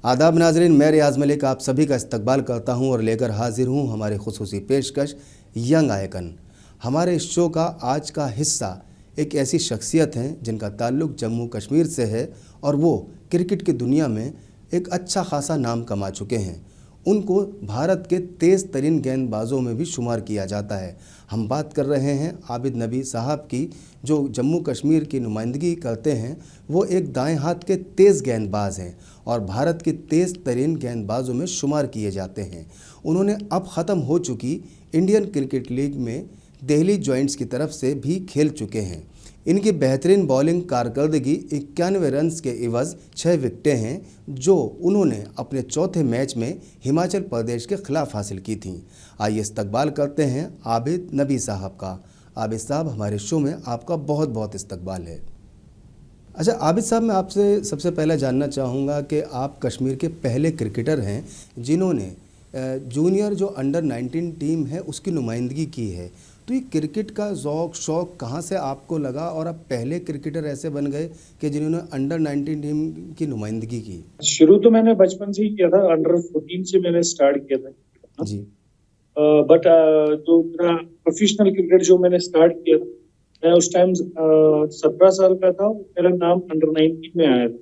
आदाब नाजरीन, मैं रियाज मलिक आप सभी का इस्तकबाल करता हूं और लेकर हाजिर हूं हमारे खुसूसी पेशकश यंग आइकन। हमारे इस शो का आज का हिस्सा एक ऐसी शख्सियत हैं जिनका ताल्लुक़ जम्मू कश्मीर से है और वो क्रिकेट की दुनिया में एक अच्छा खासा नाम कमा चुके हैं। उनको भारत के तेज़ तरीन गेंदबाजों में भी शुमार किया जाता है। हम बात कर रहे हैं आबिद नबी साहब की, जो जम्मू कश्मीर की नुमाइंदगी करते हैं। वो एक दाएं हाथ के तेज़ गेंदबाज हैं और भारत की तेज़ तरीन गेंदबाजों में शुमार किए जाते हैं। उन्होंने अब ख़त्म हो चुकी इंडियन क्रिकेट लीग में दिल्ली जॉइंट्स की तरफ से भी खेल चुके हैं। इनकी बेहतरीन बॉलिंग कारकर्दगी 91 रन्स के इवज़ 6 विकेटें हैं, जो उन्होंने अपने चौथे मैच में हिमाचल प्रदेश के ख़िलाफ़ हासिल की थीं। आइए इस्तकबाल करते हैं आबिद नबी साहब का। आबिद साहब, हमारे शो में आपका बहुत बहुत इस्तकबाल है। अच्छा आबिद साहब, मैं आपसे सबसे पहले जानना चाहूँगा कि आप कश्मीर के पहले क्रिकेटर हैं जिन्होंने जूनियर जो अंडर 19 टीम है उसकी नुमाइंदगी की है। तो ये क्रिकेट का शौक़ कहाँ से आपको लगा और आप पहले क्रिकेटर ऐसे बन गए कि जिन्होंने अंडर 19 टीम की नुमाइंदगी की? शुरू तो मैंने बचपन से ही किया था, अंडर 14 से मैंने स्टार्ट किया था जी। बट जो मेरा प्रोफेशनल क्रिकेट जो मैंने स्टार्ट किया था, मैं उस टाइम 17 साल का था। मेरा नाम अंडर 19 में आया था,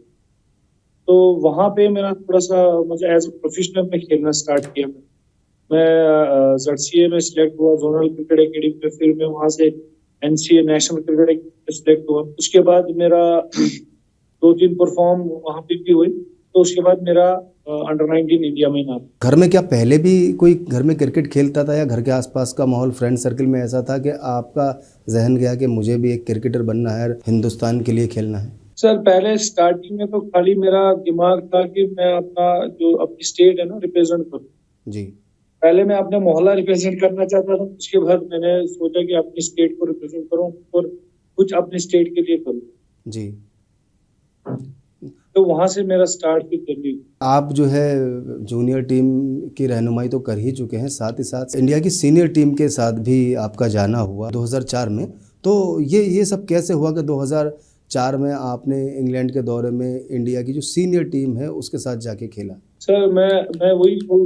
तो वहाँ पे मेरा थोड़ा सा मुझे एज ए प्रोफेशनल में खेलना स्टार्ट किया। मैं ZCA में सिलेक्ट हुआ, जोनल क्रिकेट एकेडमी में। फिर मैं वहाँ से NCA नेशनल क्रिकेट एकेडमी में सिलेक्ट हुआ। उसके बाद मेरा 2-3 परफॉर्म वहाँ पे भी हुए, तो उसके बाद मेरा अंडर 19 इंडिया में नाम। घर में क्या पहले भी कोई घर में क्रिकेट खेलता था या घर के आसपास का माहौल, फ्रेंड सर्कल में ऐसा था कि आपका जहन गया कि मुझे भी एक क्रिकेटर बनना है, हिंदुस्तान के लिए खेलना है? सर, पहले स्टार्टिंग में तो खाली मेरा दिमाग था कि मैं अपना जो अपनी स्टेट है ना रिप्रेजेंट करूँ। जी। पहले मैं अपना मोहल्ला रिप्रेजेंट करना चाहता था, उसके बाद मैंने सोचा कि अपनी स्टेट को रिप्रेजेंट करूं और कुछ अपनी स्टेट के लिए करूं। जी। तो वहां से मेरा स्टार्ट की जर्नी। आप जो है जूनियर टीम की रहनुमाई तो कर ही चुके हैं, साथ ही साथ इंडिया की सीनियर टीम के साथ भी आपका जाना हुआ 2004 में। तो ये सब कैसे हुआ कि 2004 में आपने इंग्लैंड के दौरे में इंडिया की जो सीनियर टीम है उसके साथ जाके खेला? सर, मैं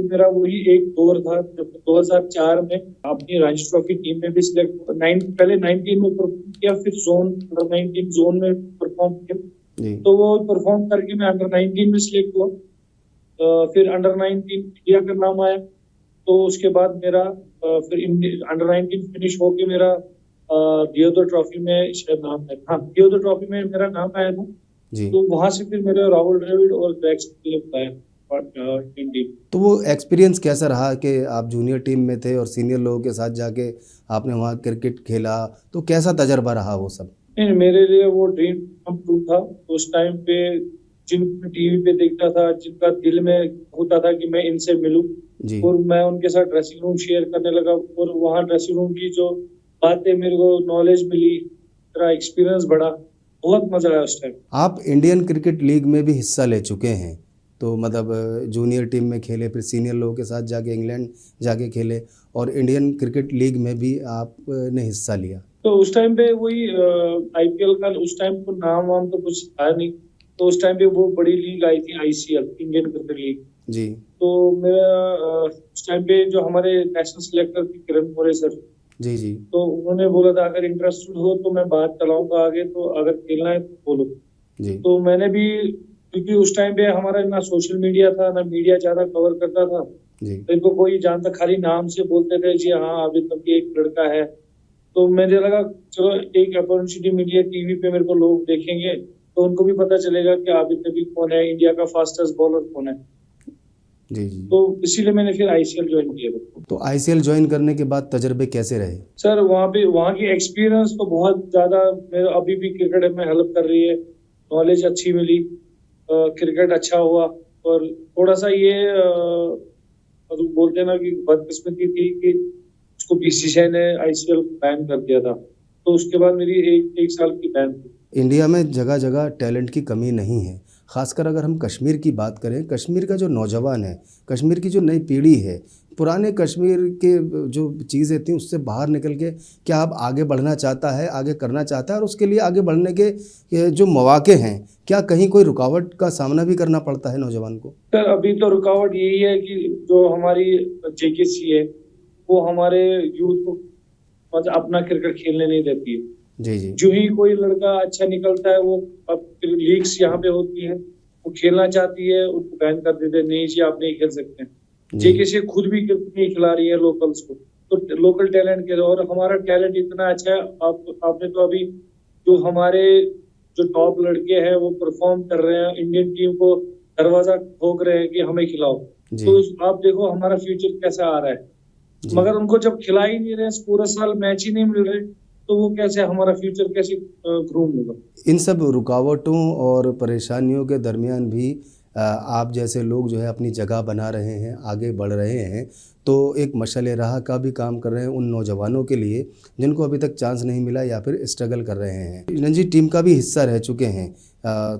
मेरा वही एक दौर था जब 2004 में अपनी रणजी ट्रॉफी टीम में भी सिलेक्ट हुआ। पहले 19 में परफॉर्म किया, फिर अंडर 19 जोन में परफॉर्म किया। तो वो परफॉर्म करके मैं अंडर 19 में सिलेक्ट हुआ। फिर अंडर 19 इंडिया का नाम आया, तो उसके बाद मेरा फिर अंडर 19 फिनिश होके मेरा दियोदर ट्रॉफी में शायद नाम आया। हाँ, दियोदर ट्रॉफी में मेरा नाम आया था। तो वहां से फिर मेरे राहुल द्रविड़ और ग्रेग स्कॉट आया टीम। तो वो एक्सपीरियंस कैसा रहा कि आप जूनियर टीम में थे और सीनियर लोगों के साथ जाके आपने वहाँ क्रिकेट खेला, तो कैसा तजर्बा रहा वो सब? नहीं, मेरे लिए वो ड्रीम कम ट्रू था। उस टाइम पे जिन टीवी पे देखता था, जिनका दिल में होता था कि मैं इनसे मिलूं, और मैं उनके साथ ड्रेसिंग रूम शेयर करने लगा। और वहाँ ड्रेसिंग रूम की जो बातें मेरे को नॉलेज मिली, मेरा एक्सपीरियंस बढ़ा, बहुत मजा आया उस टाइम। आप इंडियन क्रिकेट लीग में भी हिस्सा ले चुके हैं, तो मतलब जूनियर टीम में खेले, फिर सीनियर लोगों के साथ जाके इंग्लैंड जाके खेले और इंडियन क्रिकेट लीग में भी आपने हिस्सा लिया। तो उस टाइम पे वही IPL का उस टाइम को नाम वाम तो कुछ था नहीं। तो उस टाइम पे वो बड़ी लीग आई थी, ICL, इंडियन क्रिकेट लीग जी। तो मेरा उस टाइम पे जो हमारे नेशनल सिलेक्टर थे किरण मोरे सर जी, तो उन्होंने बोला था अगर इंटरेस्टेड हो तो मैं बात चलाऊंगा आगे, तो अगर खेलना है तो बोलो जी। तो मैंने भी, क्योंकि उस टाइम पे हमारा ना सोशल मीडिया था, ना मीडिया ज्यादा कवर करता था जी। तो इनको कोई जानता, खाली नाम से बोलते थे जी हाँ अभी तक एक लड़का है। तो मुझे लगा चलो एक अपॉर्चुनिटी मिली है, टीवी पे मेरे को लोग देखेंगे तो उनको भी पता चलेगा कि आबिद नबी कौन है, इंडिया का फास्टेस्ट बॉलर कौन है जी। तो इसीलिए मैंने फिर ICL ज्वाइन किया। तो ICL ज्वाइन करने के बाद तजर्बे कैसे रहे? सर, वहाँ की एक्सपीरियंस तो बहुत ज्यादा मेरा अभी भी क्रिकेट में हेल्प कर रही है। नॉलेज अच्छी मिली, क्रिकेट अच्छा हुआ। और थोड़ा सा ये बोलते ना कि बदकिस्मती थी कि उसको BCCI ने ICL बैन कर दिया था, तो उसके बाद मेरी एक साल की बैन थी। इंडिया में जगह जगह टैलेंट की कमी नहीं है, ख़ासकर अगर हम कश्मीर की बात करें, कश्मीर का जो नौजवान है, कश्मीर की जो नई पीढ़ी है, पुराने कश्मीर के जो चीज़ें थी उससे बाहर निकल के क्या अब आगे बढ़ना चाहता है, आगे करना चाहता है, और उसके लिए आगे बढ़ने के ये जो मौके हैं, क्या कहीं कोई रुकावट का सामना भी करना पड़ता है नौजवान को? सर अभी तो रुकावट यही है कि जो हमारी जेकेसी है वो हमारे यूथ को मतलब अपना क्रिकेट खेलने नहीं देती है। जी, जी। जो ही कोई लड़का अच्छा निकलता है वो अब लीग्स यहाँ पे होती है, वो खेलना चाहती है, उनको बैन कर देते हैं, नहीं जी आप नहीं खेल सकते। जी, जेकेसी खुद भी क्रिकेट नहीं खिला रही है लोकल्स को, तो लोकल टैलेंट के, और हमारा टैलेंट इतना अच्छा है। आपने तो अभी जो हमारे जो टॉप लड़के हैं वो परफॉर्म कर रहे हैं, इंडियन टीम को दरवाजा ठोक रहे हैं कि हमें खिलाओ। जी, तो आप देखो हमारा फ्यूचर कैसा आ रहा है, जी। मगर उनको जब खिला ही नहीं रहे, पूरा साल मैच ही नहीं मिल रहे, तो वो कैसे हमारा फ्यूचर कैसे ग्रूम होगा। इन सब रुकावटों और परेशानियों के दरमियान भी आप जैसे लोग जो है अपनी जगह बना रहे हैं, आगे बढ़ रहे हैं, तो एक मशाल-ए राह का भी काम कर रहे हैं उन नौजवानों के लिए जिनको अभी तक चांस नहीं मिला या फिर स्ट्रगल कर रहे हैं। रणजी टीम का भी हिस्सा रह चुके हैं,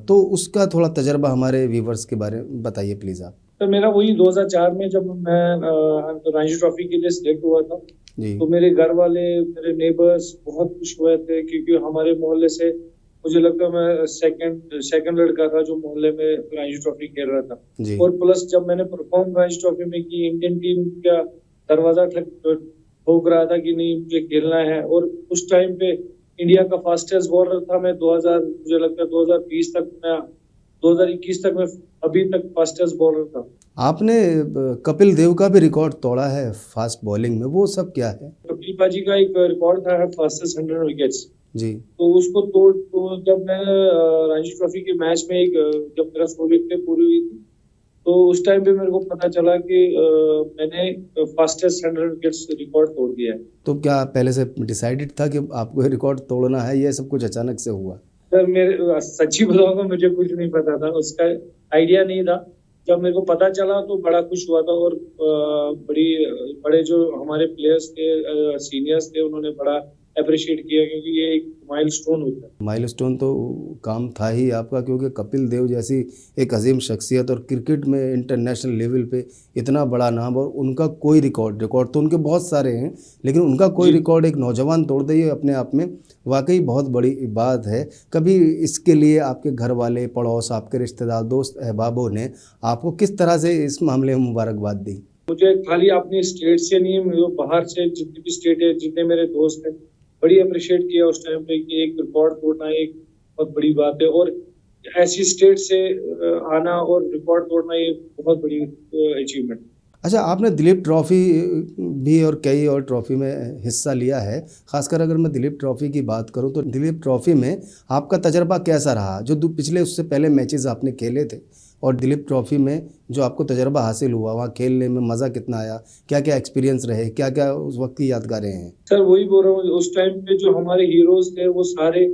तो उसका थोड़ा तजर्बा हमारे व्यूवर्स के बारे में बताइए प्लीज़ आप। तो मेरा वही 2004 में जब मैं रणजी ट्रॉफी के लिए सिलेक्ट हुआ था, जी, तो मेरे घर वाले, मेरे नेबर्स बहुत खुश हुए थे, क्योंकि हमारे मोहल्ले से मुझे लगता है मैं सेकंड लड़का था जो मोहल्ले में रणजी ट्रॉफी खेल रहा था। जी, और प्लस जब मैंने परफॉर्म रणजी ट्रॉफी में की, इंडियन टीम का दरवाजा ठोक रहा था कि नहीं मुझे खेलना है। और उस टाइम पे इंडिया का फास्टेस्ट बॉलर था मैं, 2000 मुझे लगता है 2020 तक मैं 2021 तक मैं अभी तक फास्टेस्ट बॉलर था। आपने कपिल देव का भी रिकॉर्ड तोड़ा है फास्ट बॉलिंग में, वो सब क्या है? कपिल पाजी का एक रिकॉर्ड था फास्टेस्ट 100 विकेट्स, जी, तो उसको तोड़, तो जब मैं रणजी ट्रॉफी के मैच में जब मेरा 100 विकेट पूरी हुई थी, तो उस टाइम पे मेरे को पता चला कि मैंने फास्टेस्ट 100 विकेट्स रिकॉर्ड तोड़ दिया है। तो क्या पहले से डिसाइडेड था कि आपको ये रिकॉर्ड तोड़ना है, ये सब कुछ अचानक से हुआ? सर मेरे सच्ची बताऊंगा, मुझे कुछ नहीं पता था, उसका आइडिया नहीं था। जब मेरे को पता चला तो बड़ा खुश हुआ था, और बड़े जो हमारे प्लेयर्स थे, सीनियर्स थे, उन्होंने बड़ा अप्रिशिएट किया, क्योंकि ये एक माइलस्टोन होता है। माइलस्टोन तो काम था ही आपका, क्योंकि कपिल देव जैसी एक अजीम शख्सियत और क्रिकेट में इंटरनेशनल लेवल पे इतना बड़ा नाम, और उनका कोई रिकॉर्ड तो उनके बहुत सारे हैं, लेकिन उनका कोई रिकॉर्ड एक नौजवान तोड़ दे, ये अपने आप में वाकई बहुत बड़ी बात है। कभी इसके लिए आपके घर वाले, पड़ोस, आपके रिश्तेदार, दोस्त अहबाबों ने आपको किस तरह से इस मामले में मुबारकबाद दी? मुझे खाली अपनी स्टेट से नहीं, मुझे बाहर से जितनी भी स्टेट है, जितने मेरे दोस्त हैं, बड़ी अप्रिशिएट किया उस टाइम पे कि एक रिकॉर्ड तोड़ना एक बहुत बड़ी बात है, और ऐसी स्टेट से आना और रिकॉर्ड तोड़ना ये बहुत बड़ी अचीवमेंट। अच्छा, आपने दिलीप ट्रॉफ़ी भी और कई और ट्रॉफ़ी में हिस्सा लिया है। ख़ासकर अगर मैं दिलीप ट्रॉफ़ी की बात करूं, तो दिलीप ट्रॉफ़ी में आपका तजर्बा कैसा रहा? जो पिछले उससे पहले मैचेस आपने खेले थे, और दिलीप ट्रॉफ़ी में जो आपको तजर्बा हासिल हुआ, वहाँ खेलने में मज़ा कितना आया? क्या-क्या एक्सपीरियंस रहे? क्या-क्या उस वक्त की यादगारें हैं? सर वही बोल रहा हूँ, उस टाइम पे जो हमारे हीरोज थे वो सारे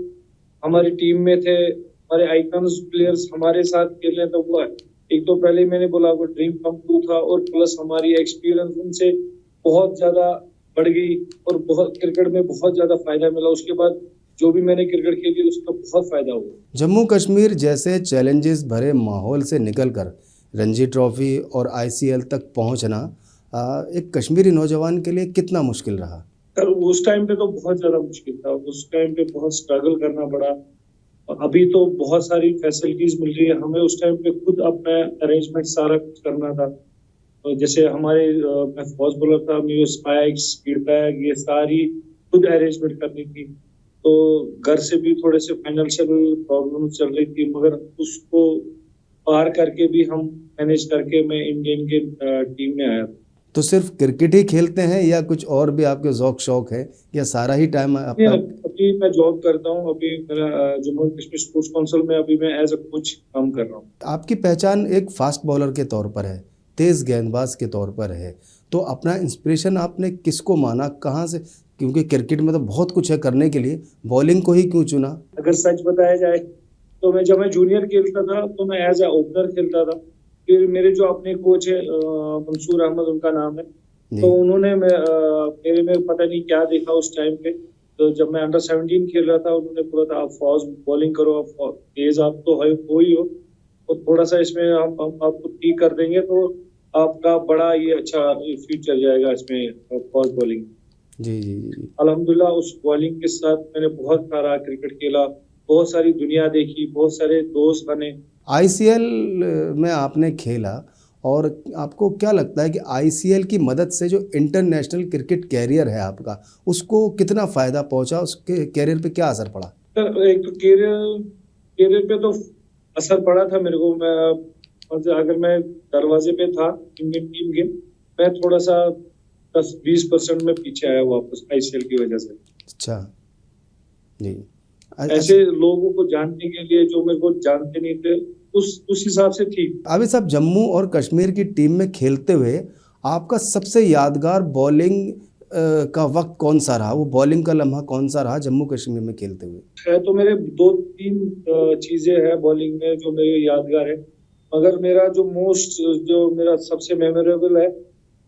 हमारी टीम में थे, हमारे आइकन्स प्लेयर्स हमारे साथ खेल रहे थे। वो एक तो पहले मैंने बोला वो ड्रीम कम ट्रू था, और प्लस हमारी एक्सपीरियंस उनसे बहुत ज्यादा बढ़ गई, और बहुत क्रिकेट में बहुत ज्यादा फायदा मिला। उसके बाद जो भी मैंने क्रिकेट खेली उसका बहुत फायदा हुआ। जम्मू कश्मीर जैसे चैलेंजेस भरे माहौल से निकलकर रणजी ट्रॉफ़ी और आईसीएल तक पहुंचना एक कश्मीरी नौजवान के लिए कितना मुश्किल रहा? सर उस टाइम पे तो बहुत ज्यादा मुश्किल था, उस टाइम पे बहुत स्ट्रगल करना पड़ा। और अभी तो बहुत सारी फैसिलिटीज मिल रही है हमें, उस टाइम पे खुद अपना अरेंजमेंट सारा कुछ करना था। तो जैसे हमारे मैं फास्ट बॉलर था, मुझे स्पाइक्स, स्पीड बैग, ये सारी खुद अरेंजमेंट करनी थी। तो घर से भी थोड़े से फाइनेंशियल प्रॉब्लम चल रही थी, मगर उसको पार करके भी हम मैनेज करके मैं इंडियन के टीम में आया। तो सिर्फ क्रिकेट ही खेलते हैं या कुछ और भी आपके ज़ौक शौक है, या सारा ही टाइम आपका? अभी मैं जॉब करता हूँ, अभी मेरा जम्मू कश्मीर स्पोर्ट्स काउंसिल में अभी मैं एज अ कोच काम कर रहा हूँ। आपकी पहचान एक फास्ट बॉलर के तौर पर है, तेज़ गेंदबाज के तौर पर है, तो अपना इंस्पिरेशन आपने किसको माना, कहाँ से? क्योंकि क्रिकेट में तो बहुत कुछ है करने के लिए, बॉलिंग को ही क्यों चुना? अगर सच बताया जाए तो मैं जब मैं जूनियर खेलता था तो मैं एज ए ओपनर खेलता था। फिर मेरे जो अपने कोच है मंसूर अहमद उनका नाम है, तो उन्होंने मेरे में पता नहीं क्या देखा उस टाइम पे। तो जब मैं अंडर 17 खेल रहा था, उन्होंने बोला था आप फास्ट बॉलिंग करो, आप तेज आप तो हो ही हो, और थोड़ा सा इसमें हम आपको ठीक कर देंगे तो आपका बड़ा ये अच्छा फ्यूचर जाएगा इसमें फास्ट बॉलिंग। जी जी जी। अल्हम्दुलिल्लाह उस बॉलिंग के साथ मैंने बहुत सारा क्रिकेट खेला, बहुत सारी दुनिया देखी, बहुत सारे दोस्त बने। आईसीएल में आपने खेला और आपको क्या लगता है कि आईसीएल की मदद से जो इंटरनेशनल क्रिकेट कैरियर है आपका, उसको कितना फ़ायदा पहुंचा, उसके कैरियर पे क्या असर पड़ा? तो एक तो कैरियर पे तो असर पड़ा था मेरे को। मैं अगर मैं दरवाजे पे था इंडियन टीम के, मैं थोड़ा सा 10-20% में पीछे आया वापस आईसीएल की वजह से। अच्छा जी। ऐसे लोगों को जानने के लिए जो मेरे को जानते नहीं थे, उस हिसाब से ठीक। अभी साहब, जम्मू और कश्मीर की टीम में खेलते हुए आपका सबसे यादगार बॉलिंग का वक्त कौन सा रहा? वो बॉलिंग का लम्हा कौन सा रहा जम्मू कश्मीर में खेलते हुए? है तो मेरे 2-3 चीजें हैं बॉलिंग में जो मेरे यादगार है, मगर मेरा जो मेरा सबसे मेमोरेबल है,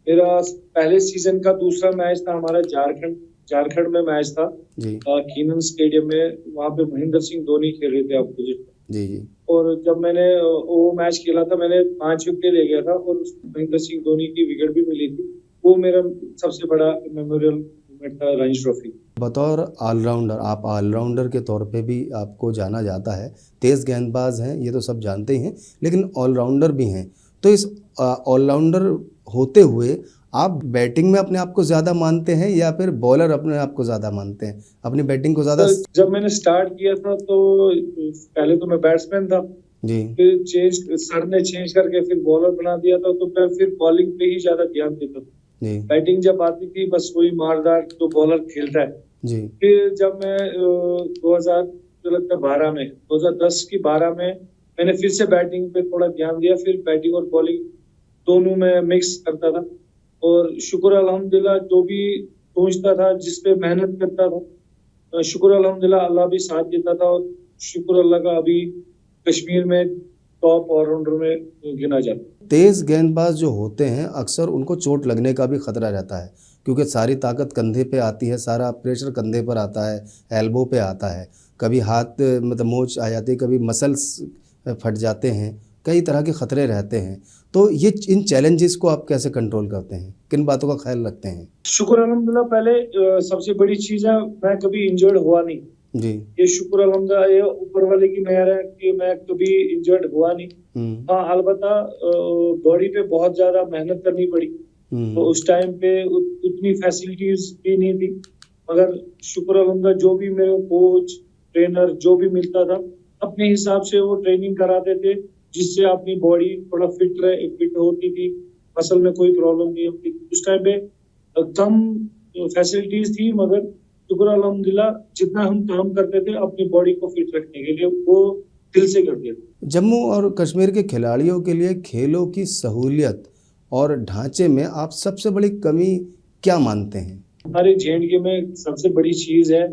मेरा पहले सीजन का दूसरा मैच था हमारा झारखंड में मैच था जी खीनन स्टेडियम में। वहां पे महेंद्र सिंह धोनी खेल रहे थे अपोजिट। जी जी। और जब मैंने वो मैच खेला था, मैंने 5 विकेट ले गया था और महेंद्र सिंह धोनी की विकेट भी मिली थी। वो मेरा सबसे बड़ा मेमोरियल मोमेंट था रणजी ट्रॉफी। बतौर ऑलराउंडर, आप ऑलराउंडर के तौर पे भी आपको जाना जाता है, तेज़ गेंदबाज हैं ये तो सब जानते ही हैं, लेकिन ऑलराउंडर भी हैं। तो इस ऑलराउंडर होते हुए आप बैटिंग में अपने आप को ज़्यादा मानते हैं या फिर बॉलर अपने आप को ज़्यादा मानते हैं, अपनी बैटिंग को ज़्यादा? तो जब मैंने स्टार्ट किया था तो पहले तो मैं बैट्समैन था जी। फिर सर ने चेंज करके फिर बॉलर बना दिया था, तो मैं फिर बॉलिंग पे ही ज्यादा ध्यान देता था। जी बैटिंग जब आती थी बस वही मारदार जो बॉलर खेलता है। जी। फिर जब मैं 2010 की 12 में मैंने फिर से बैटिंग पे थोड़ा ध्यान दिया, फिर बैटिंग और बॉलिंग दोनों में मिक्स करता था। और शुक्र अल्हम्दुलिल्लाह जो भी सोचता था, जिस पे मेहनत करता था, शुक्र अल्हम्दुलिल्लाह अल्लाह भी साथ देता था। और शुक्र अल्लाह का अभी कश्मीर में टॉप ऑलराउंडर में गिना जाता है। तेज़ गेंदबाज जो होते हैं अक्सर उनको चोट लगने का भी खतरा रहता है, क्योंकि सारी ताकत कंधे पे आती है, सारा प्रेशर कंधे पर आता है, एल्बो पे आता है, कभी हाथ मतलब मोच आ जाती है, कभी मसल्स फट जाते हैं, कई तरह के ख़तरे रहते हैं। तो ये इन चैलेंजेस को आप कैसे कंट्रोल करते हैं, किन बातों का ख्याल रखते हैं? शुक्र अल्हम्दुलिल्लाह पहले सबसे बड़ी चीज़ है मैं कभी इंजर्ड हुआ नहीं। जी। ये शुक्र अल्हम्दुलिल्लाह ये ऊपर वाले की मेहर है कि मैं कभी इंजर्ड हुआ नहीं। हाँ अलबत्ता बॉडी पे बहुत ज्यादा मेहनत करनी पड़ी, तो उस टाइम पे उतनी फैसिलिटीज भी नहीं थी, मगर शुक्र अल्हम्दुलिल्लाह जो भी मेरे कोच ट्रेनर जो भी मिलता था अपने हिसाब से वो ट्रेनिंग कराते थे, जिससे अपनी बॉडी थोड़ा फिट होती थी, मसल में कोई प्रॉब्लम नहीं होती। उस टाइम पे कम फैसिलिटीज थी, मगर शुक्र अल्हम्दुलिल्लाह जितना हम काम करते थे अपनी बॉडी को फिट रखने के लिए वो दिल से करते थे। जम्मू और कश्मीर के खिलाड़ियों के लिए खेलों की सहूलियत और ढांचे में आप सबसे बड़ी कमी क्या मानते हैं? हमारे जे में सबसे बड़ी चीज है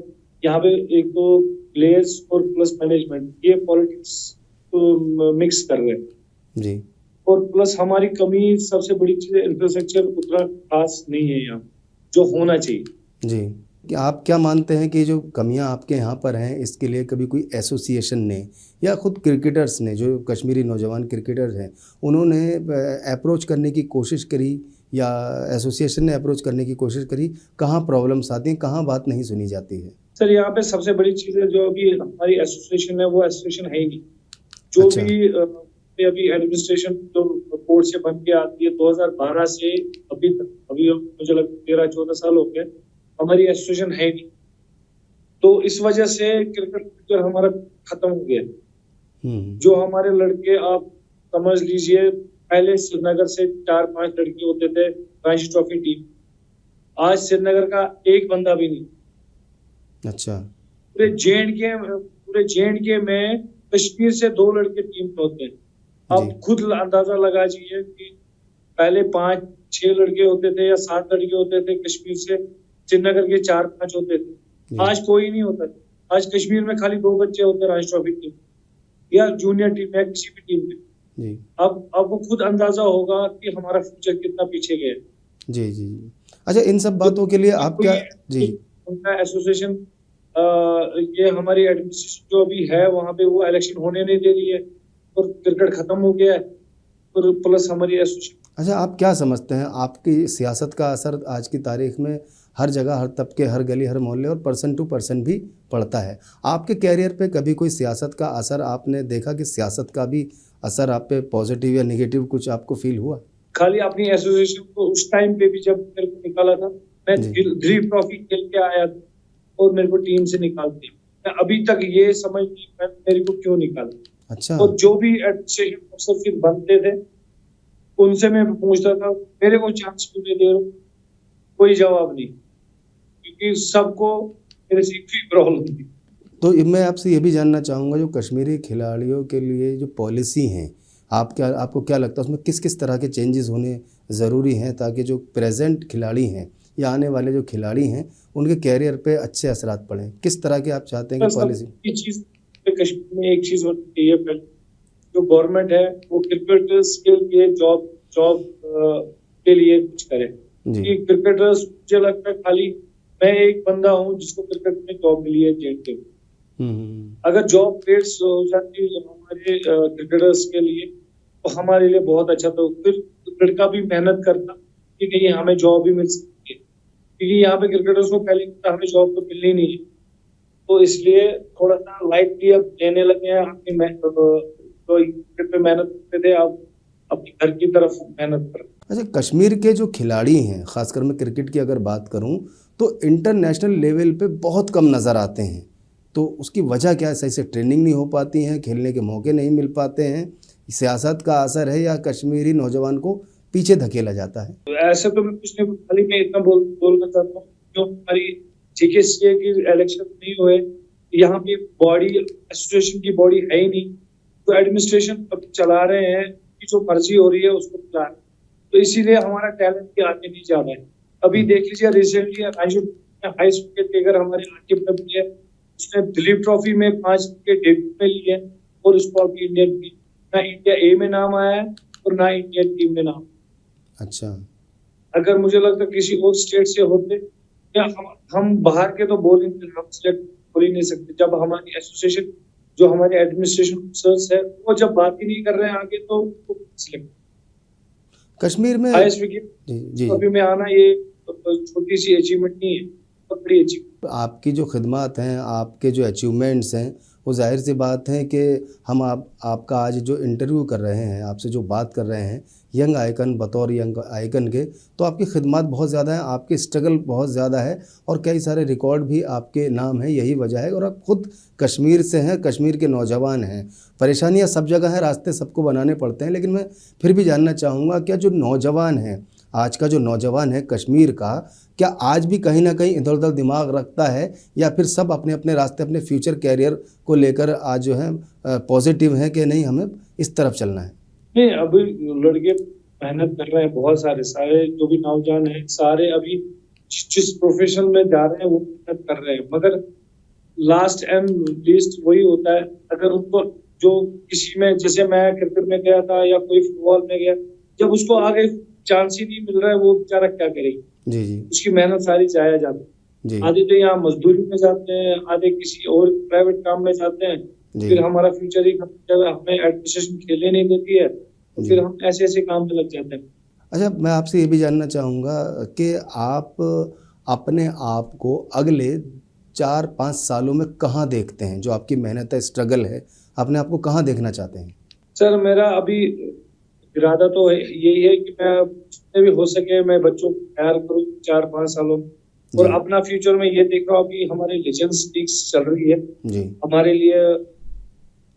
यहाँ पे एक तो प्लेयर्स और प्लस मैनेजमेंट, ये पॉलिटिक्स को मिक्स कर रहे हैं जी। और प्लस हमारी कमी सबसे बड़ी चीज है इंफ्रास्ट्रक्चर उतना खास नहीं है यहाँ जो होना चाहिए। जी, कि आप क्या मानते हैं कि जो कमियां आपके यहाँ पर हैं इसके लिए कभी कोई एसोसिएशन ने या ख़ुद क्रिकेटर्स ने, जो कश्मीरी नौजवान क्रिकेटर्स हैं, उन्होंने अप्रोच करने की कोशिश करी या एसोसिएशन ने अप्रोच करने की कोशिश करी? कहाँ प्रॉब्लम्स आती हैं, कहाँ बात नहीं सुनी जाती है? सर यहाँ पे सबसे बड़ी चीज़ है जो अभी हमारी एसोसिएशन है, वो एसोसिएशन है ही नहीं। जो अच्छा। भी अभी एडमिनिस्ट्रेशन जो बोर्ड से बन के आती है 2012 से अभी तक, अभी मुझे लगता 13-14 साल हो गए, हमारी एसोसिएशन है नहीं। तो इस वजह से क्रिकेट हमारा खत्म हो गया। जो हमारे लड़के आप समझ लीजिए, पहले श्रीनगर से 4-5 लड़के होते थे रणजी ट्रॉफी टीम, आज श्रीनगर का एक बंदा भी नहीं। अच्छा। पूरे जे में कश्मीर से 2 लड़के टीम में होते हैं। आप खुद अंदाजा लगा जाइए कि पहले 5-6 लड़के होते थे या 7 लड़के होते थे कश्मीर से, श्रीनगर के 4-5 होते थे। आज कोई नहीं होता। आज कश्मीर में खाली 2 बच्चे होते हैं रणजी ट्रॉफी टीम या जूनियर टीम या किसी भी टीम में। अब वो खुद अंदाजा होगा कि हमारा फ्यूचर कितना पीछे गया। जी जी। अच्छा, इन सब बातों के लिए आप क्या? जी। उनका एसोसिएशन ये हमारी एडमिनिस्ट्रेशन जो अभी है वहाँ पे वो इलेक्शन होने नहीं दे रही है। और क्रिकेट खत्म हो गया है, और प्लस हमारी एसोसिएशन। अच्छा, आप क्या समझते हैं आपकी सियासत का असर आज की तारीख में हर जगह, हर तबके, हर गली, हर मोहल्ले और पर्सन टू पर्सन भी पड़ता है। आपके कैरियर पे कभी कोई सियासत का असर आपने देखा कि सियासत का भी असर आप पे पॉजिटिव या नेगेटिव कुछ आपको फील हुआ? खाली अपनी एसोसिएशन को उस टाइम पे भी जब मेरे को निकाला था, मैं जी। दिलीप ट्रॉफी खेल के आया था और मेरे को टीम से निकाल दिया। मैं अभी तक ये समझ नहीं पाया मेरे को क्यों निकाला। अच्छा। और जो भी एडमिनिस्ट्रेशन अफसर फिर बनते थे, उनसे मैं पूछता था मेरे को चांस क्यों नहीं दे रहे हो? कोई जवाब नहीं, क्योंकि सबको मेरे से एक ही प्रॉब्लम थी। तो मैं आपसे ये भी जानना चाहूँगा, जो कश्मीरी खिलाड़ियों के लिए जो पॉलिसी हैं, आपको क्या लगता है उसमें किस किस तरह के चेंजेस होने ज़रूरी हैं ताकि जो प्रेजेंट खिलाड़ी हैं या आने वाले जो खिलाड़ी हैं उनके कैरियर पे अच्छे असरात पड़ें? किस तरह के आप चाहते हैं कि पॉलिसी? चीज़ कश्मीर में एक चीज़ होनी चाहिए, पहले जो गवर्नमेंट है वो क्रिकेटर्स के लिए जॉब के लिए कुछ करे। कि क्रिकेटर्स, मुझे लगता है खाली मैं एक बंदा हूँ जिसको क्रिकेट में जॉब मिली है जेल के। अगर जॉब क्रिएट्स हो जाती है हमारे क्रिकेटर्स के लिए तो हमारे लिए बहुत अच्छा, तो फिर लड़का भी मेहनत करता कि कहीं हमें जॉब भी मिल सकती है, क्योंकि यहाँ पे क्रिकेटर्स को पहले हमें जॉब तो मिलनी नहीं है, तो इसलिए थोड़ा सा लाइटली अब लेने लगे हैं। अपनी तो क्रिकेट पे मेहनत करते थे, अब अपनी घर की तरफ मेहनत कर। अच्छा, कश्मीर के जो खिलाड़ी हैं, खासकर मैं क्रिकेट की अगर बात करूं तो इंटरनेशनल लेवल पे बहुत कम नज़र आते हैं, तो उसकी वजह क्या है? सही से ट्रेनिंग नहीं हो पाती हैं, खेलने के मौके नहीं मिल पाते हैं, सियासत का असर है या कश्मीरी नौजवान को पीछे धकेला जाता है? तो ऐसे तो मैं कुछ नहीं, खाली मैं इतना बोलना चाहता हूँ, जो हमारी जीकेसीए की इलेक्शन नहीं हुए, यहाँ पे बॉडी एसोसिएशन की बॉडी है ही नहीं, तो एडमिनिस्ट्रेशन अब चला रहे हैं कि जो मर्जी हो रही है उसको चला रहे हैं, तो इसीलिए हमारा टैलेंट भी आगे नहीं जा रहा है। अभी देख लीजिए रिसेंटली हाईएस्ट विकेट टेकर हमारे आकिब नबी है, उसने दिलीप ट्रॉफी में 5 विकेट डेब्यू में लिए हैं और उसको अभी इंडियन टीम, ना इंडिया ए में नाम आया है और ना इंडियन टीम में नाम। अच्छा, अगर मुझे लगता किसी और स्टेट से होते या हम बाहर के तो बोल ही नहीं सकते, जब हमारी एसोसिएशन जो हमारे एडमिनिस्ट्रेशन अफसर्स है वो जब बात ही नहीं कर रहे हैं आगे, तो सिलेक्ट कश्मीर में हाईएस्ट विकेट अभी में आना ये छोटी सी अचीवमेंट नहीं है, बहुत बड़ी अचीवमेंट। आपकी जो खिदमत हैं, आपके जो अचीवमेंट्स हैं, वो जाहिर सी बात है कि हम आपका आज जो इंटरव्यू कर रहे हैं, आपसे जो बात कर रहे हैं यंग आइकन, बतौर यंग आइकन के, तो आपकी खिदमत बहुत ज़्यादा है, आपकी स्ट्रगल बहुत ज़्यादा है और कई सारे रिकॉर्ड भी आपके नाम हैं, यही वजह है। और आप खुद कश्मीर से हैं, कश्मीर के नौजवान हैं, परेशानियां सब जगह हैं, रास्ते सबको बनाने पड़ते हैं, लेकिन मैं फिर भी जानना चाहूँगा, क्या जो नौजवान हैं, आज का जो नौजवान है कश्मीर का, क्या आज भी कहीं ना कहीं इधर उधर दिमाग रखता है या फिर सब अपने अपने रास्ते, अपने फ्यूचर कैरियर को लेकर आज जो है पॉजिटिव है कि नहीं हमें इस तरफ चलना है? नहीं, अभी लड़के मेहनत कर रहे हैं, बहुत सारे जो भी नौजवान हैं सारे अभी जिस प्रोफेशन में जा रहे हैं वो मेहनत कर रहे हैं, मगर लास्ट एंड लीस्ट वही होता है। अगर उनको जो किसी में, जैसे मैं क्रिकेट में गया था या कोई फुटबॉल में गया, जब उसको आगे चांस ही नहीं मिल रहा है वो बेचारा क्या करेगी? जी। उसकी मेहनत सारी जाया जाती है। आधे तो यहाँ मजदूरी में जाते हैं, आधे किसी और प्राइवेट काम में जाते हैं, फिर हमारा फ्यूचर ही हमें एडमिनिस्ट्रेशन खेलने नहीं देती है, तो फिर हम ऐसे काम में लग जाते हैं। अच्छा, मैं आपसे ये भी जानना चाहूँगा कि आप अपने आप को अगले 4-5 सालों में कहाँ देखते हैं? जो आपकी मेहनत है, स्ट्रगल है, अपने आप को कहाँ देखना चाहते हैं? सर, मेरा अभी इरादा तो यही है कि मैं जितने भी हो सके मैं बच्चों को तैयार करूँ 4-5 सालों में, और अपना फ्यूचर में ये देख रहा हूँ कि हमारे लेजेंड्स लीग्स चल रही है जी। हमारे लिए,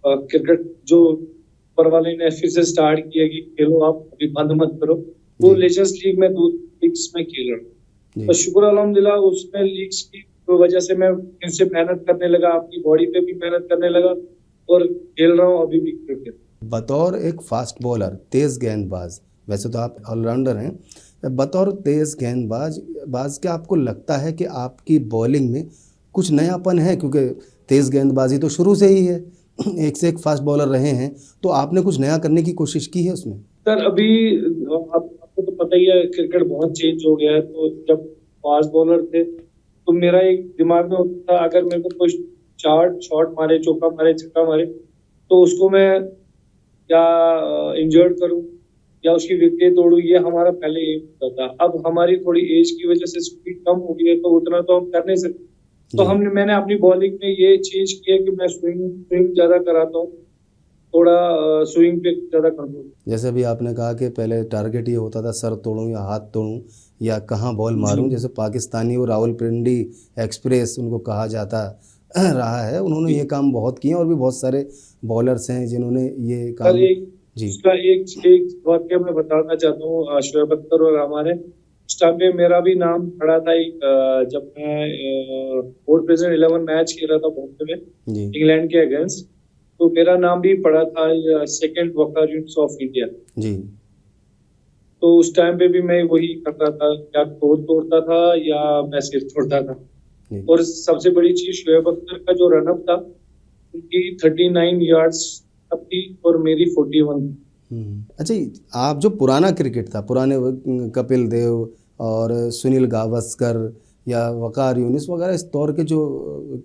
क्रिकेट जो ऊपर वाले ने फिर से स्टार्ट किया कि खेलो, आप अभी बंद मत करो, वो लेजेंड्स लीग में 2 लीग्स में खेल रहा हूँ, तो शुक्र अल्हम्दुलिल्लाह उसमें लीग्स की वजह से मैं फिर से मेहनत करने लगा, अपनी बॉडी पे भी मेहनत करने लगा और खेल रहा हूँ अभी भी क्रिकेट। बतौर एक फास्ट बॉलर, तेज़ गेंदबाज, वैसे तो आप ऑलराउंडर हैं, बतौर तेज़ गेंदबाज क्या आपको लगता है कि आपकी बॉलिंग में कुछ नयापन है? क्योंकि तेज़ गेंदबाजी तो शुरू से ही है, एक से एक फास्ट बॉलर रहे हैं, तो आपने कुछ नया करने की कोशिश की है उसमें? सर, अभी आपको तो पता ही है क्रिकेट बहुत चेंज हो गया है, तो जब फास्ट बॉलर थे तो मेरा एक दिमाग में होता था अगर मेरे को कोई शॉट मारे, चौका मारे, छक्का मारे, तो उसको मैं या इंजर्ड करूं या उसकी विकेट तोड़ूं, ये हमारा पहले एम होता था। अब हमारी थोड़ी एज की वजह से स्पीड कम हो गई है, तो उतना तो हम कर नहीं सकते। तो मैंने अपनी बॉलिंग में ये चेंज किया कि मैं स्विंग ज्यादा कराता हूँ, थोड़ा स्विंग पे ज्यादा करता हूँ। जैसे अभी आपने कहा कि पहले टारगेट ये होता था सर तोड़ूं या हाथ तोड़ूं या कहाँ बॉल मारूं, जैसे पाकिस्तानी और रावलपिंडी एक्सप्रेस उनको कहा जाता रहा है, उन्होंने ये काम बहुत किए और भी बहुत सारे बॉलर्स हैं जिन्होंने ये काम। जी, इसका एक वाक्य मैं बताना चाहता हूँ। शोएब अख्तर और हमारे उस टाइम पे मेरा भी नाम खड़ा था, जब मैं बोर्ड प्रेसिडेंट 11 मैच खेला था बॉम्बे में इंग्लैंड के अगेंस्ट, तो मेरा नाम भी पड़ा था सेकंड वकार यूनिट्स ऑफ इंडिया जी। तो उस टाइम पे भी मैं वही करता था, या तोड़ता था या मैं सिर तोड़ता था। और सबसे बड़ी चीज शोएब अख्तर का जो रनअप था, उनकी 39 यार्ड्स अब थी और मेरी 41। अच्छा, आप जो पुराना क्रिकेट था, पुराने कपिल देव और सुनील गावस्कर या वकार यूनिस वगैरह, इस दौर के जो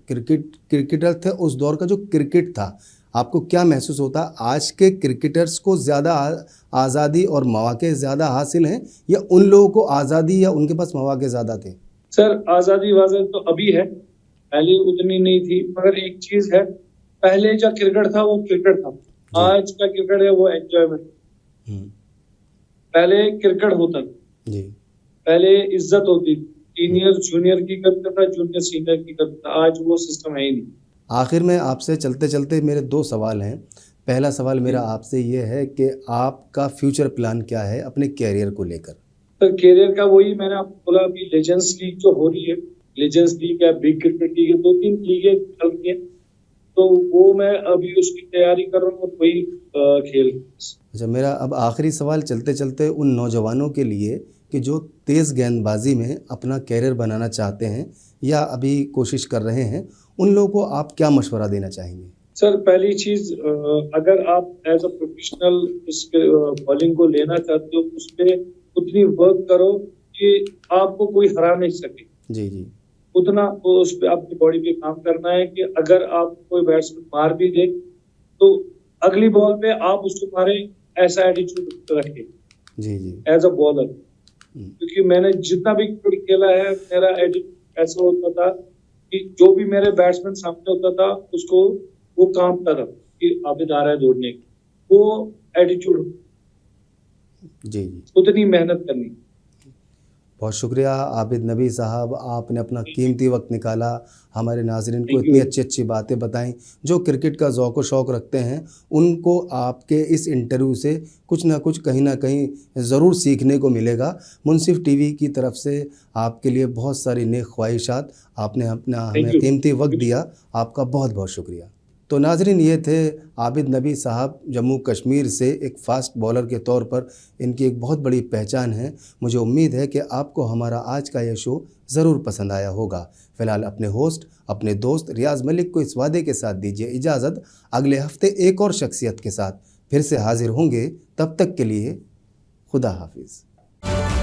क्रिकेटर थे, उस दौर का जो क्रिकेट था, आपको क्या महसूस होता? आज के क्रिकेटर्स को ज़्यादा आज़ादी और मौके ज़्यादा हासिल हैं या उन लोगों को आज़ादी या उनके पास मौके ज़्यादा थे? सर, आज़ादी तो अभी है, पहले उतनी नहीं थी। मगर एक चीज़ है, पहले जो क्रिकेट था वो क्रिकेट था, आज का क्रिकेट है वो एंजॉयमेंट। पहले क्रिकेट होता जी, पहले इज्जत होती, सीनियर जूनियर की करता था, जूनियर सीनियर की करता था, आज वो सिस्टम है ही नहीं। आखिर में आपसे चलते चलते मेरे 2 सवाल हैं। पहला सवाल मेरा आपसे ये है कि आपका फ्यूचर प्लान क्या है अपने कैरियर को लेकर? तो कैरियर का वही मैंने आपको बोला, अभी लेजेंड्स लीग जो हो रही है, लेजेंड्स लीग है, बिग क्रिकेट लीग है, 2-3 लीगें चल रही है, तो वो मैं अभी उसकी तैयारी कर रहा हूँ, वही खेल। अच्छा, मेरा अब आखिरी सवाल चलते चलते उन नौजवानों के लिए कि जो तेज़ गेंदबाजी में अपना कैरियर बनाना चाहते हैं या अभी कोशिश कर रहे हैं, उन लोगों को आप क्या मशवरा देना चाहेंगे? सर, पहली चीज़, अगर आप एज अ प्रोफेशनल इस बॉलिंग को लेना चाहते हो, उस पर उतनी वर्क करो कि आपको कोई हरा नहीं सके। जी जी, उतना उस पे अपनी बॉडी पे काम करना है कि अगर आप कोई बैट्समैन मार भी दे तो अगली बॉल पे आप उसको मारे, ऐसा एटीट्यूड रखें जी जी एज अ बॉलर। क्योंकि मैंने जितना भी क्रिकेट खेला है, मेरा एटीट्यूड ऐसा होता था कि जो भी मेरे बैट्समैन सामने होता था उसको वो कांपता था कि आबिद आ रहा है दौड़ने, वो एटीट्यूड जी, उतनी मेहनत करनी। बहुत शुक्रिया आबिद नबी साहब, आपने अपना कीमती वक्त निकाला, हमारे नाज़रीन को इतनी अच्छी अच्छी बातें बताई। जो क्रिकेट का ज़ौक़ व शौक़ रखते हैं उनको आपके इस इंटरव्यू से कुछ ना कुछ कहीं ना कहीं ज़रूर सीखने को मिलेगा। मुनसिफ टीवी की तरफ से आपके लिए बहुत सारी नेक ख्वाहिशात, आपने अपना हमें कीमती वक्त दिया, आपका बहुत बहुत शुक्रिया। तो नाज़रीन, ये थे आबिद नबी साहब, जम्मू कश्मीर से एक फ़ास्ट बॉलर के तौर पर इनकी एक बहुत बड़ी पहचान है। मुझे उम्मीद है कि आपको हमारा आज का यह शो ज़रूर पसंद आया होगा। फ़िलहाल अपने होस्ट, अपने दोस्त रियाज़ मलिक को इस वादे के साथ दीजिए इजाज़त, अगले हफ्ते एक और शख्सियत के साथ फिर से हाजिर होंगे। तब तक के लिए खुदा हाफिज़।